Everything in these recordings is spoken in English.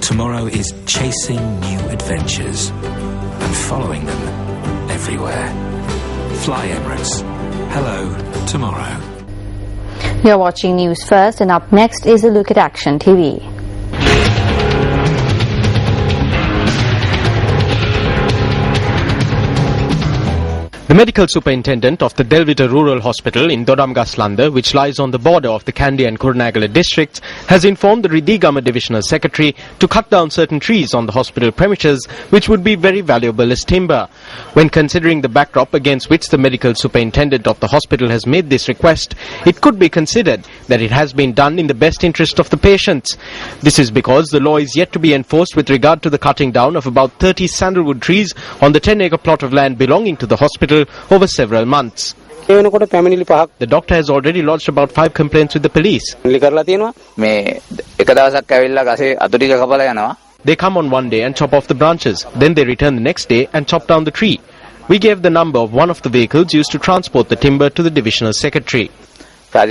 Tomorrow is chasing new adventures and following them everywhere. Fly Emirates. Hello, tomorrow. You're watching News First, and up next is a look at Action TV. The medical superintendent of the Delvita Rural Hospital in Dodamgaslanda, which lies on the border of the Kandy and Kurunegala districts, has informed the Ridigama Divisional Secretary to cut down certain trees on the hospital premises, which would be very valuable as timber. When considering the backdrop against which the medical superintendent of the hospital has made this request, it could be considered that it has been done in the best interest of the patients. This is because the law is yet to be enforced with regard to the cutting down of about 30 sandalwood trees on the 10-acre plot of land belonging to the hospital over several months. The doctor has already lodged about 5 complaints with the police. They come on one day and chop off the branches. Then they return the next day and chop down the tree. We gave the number of one of the vehicles used to transport the timber to the divisional secretary. When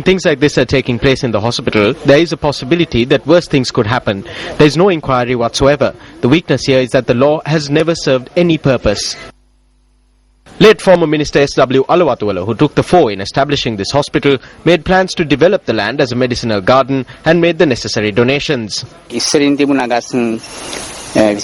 things like this are taking place in the hospital, there is a possibility that worse things could happen. There is no inquiry whatsoever. The weakness here is that the law has never served any purpose. Late former Minister S.W. Alawatuwala, who took the fore in establishing this hospital, made plans to develop the land as a medicinal garden and made the necessary donations. They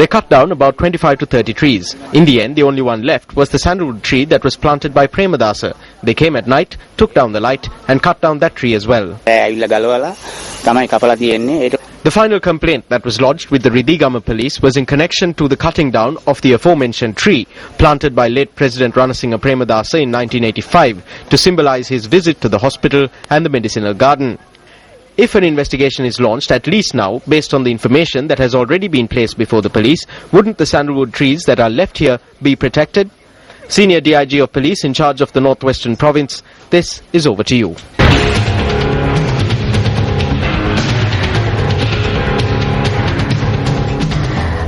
cut down about 25 to 30 trees. In the end, the only one left was the sandalwood tree that was planted by Premadasa. They came at night, took down the light and cut down that tree as well. The final complaint that was lodged with the Ridigama police was in connection to the cutting down of the aforementioned tree planted by late President Ranasinghe Premadasa in 1985 to symbolize his visit to the hospital and the medicinal garden. If an investigation is launched, at least now, based on the information that has already been placed before the police, wouldn't the sandalwood trees that are left here be protected? Senior DIG of Police in charge of the Northwestern Province, this is over to you.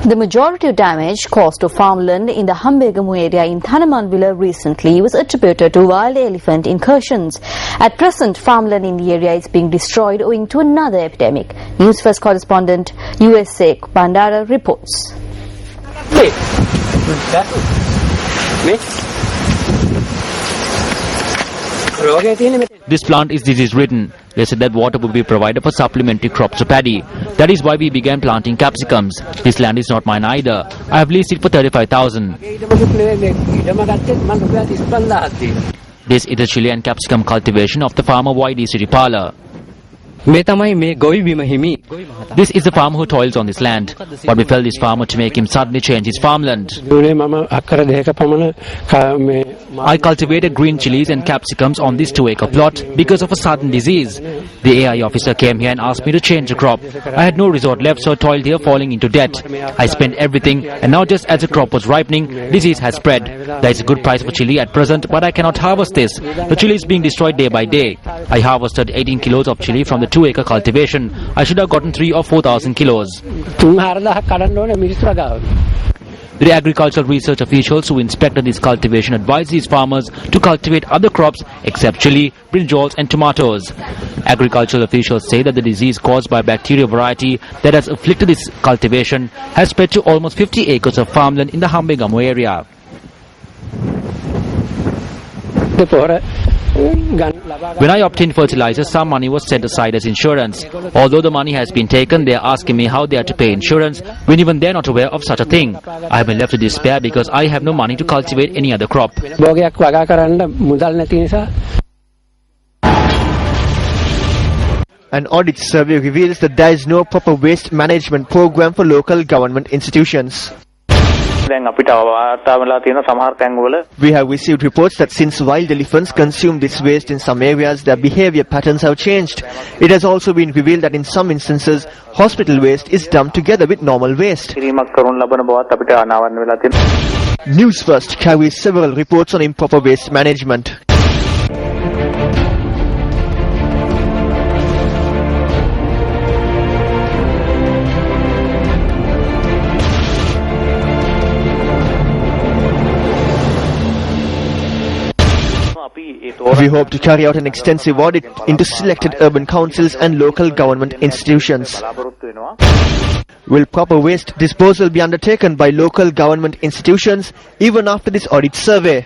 The majority of damage caused to farmland in the Hambegamu area in Thanamanvilla recently was attributed to wild elephant incursions. At present, farmland in the area is being destroyed owing to another epidemic. News First correspondent USA Bandara reports. This plant is disease-ridden. They said that water would be provided for supplementary crops of paddy. That is why we began planting capsicums. This land is not mine either. I have leased it for 35,000. This is the chili and capsicum cultivation of the farmer Y.D. Siripala. This is the farmer who toils on this land. What befell this farmer to make him suddenly change his farmland? I cultivated green chilies and capsicums on this 2-acre plot because of a sudden disease. The AI officer came here and asked me to change the crop. I had no resort left, so I toiled here falling into debt. I spent everything, and now just as the crop was ripening, disease has spread. There is a good price for chili at present, but I cannot harvest this. The chili is being destroyed day by day. I harvested 18 kilos of chili from the 2-acre cultivation. I should have gotten 3,000 or 4,000 kilos. The agricultural research officials who inspected this cultivation advised these farmers to cultivate other crops except chili, brinjals and tomatoes. Agricultural officials say that the disease caused by bacteria variety that has afflicted this cultivation has spread to almost 50 acres of farmland in the Hambegamu area. When I obtained fertilizer, some money was set aside as insurance. Although the money has been taken, they are asking me how they are to pay insurance when even they are not aware of such a thing. I have been left to despair because I have no money to cultivate any other crop. An audit survey reveals that there is no proper waste management program for local government institutions. We have received reports that since wild elephants consume this waste in some areas, their behavior patterns have changed. It has also been revealed that in some instances, hospital waste is dumped together with normal waste. News First carries several reports on improper waste management. We hope to carry out an extensive audit into selected urban councils and local government institutions. Will proper waste disposal be undertaken by local government institutions even after this audit survey?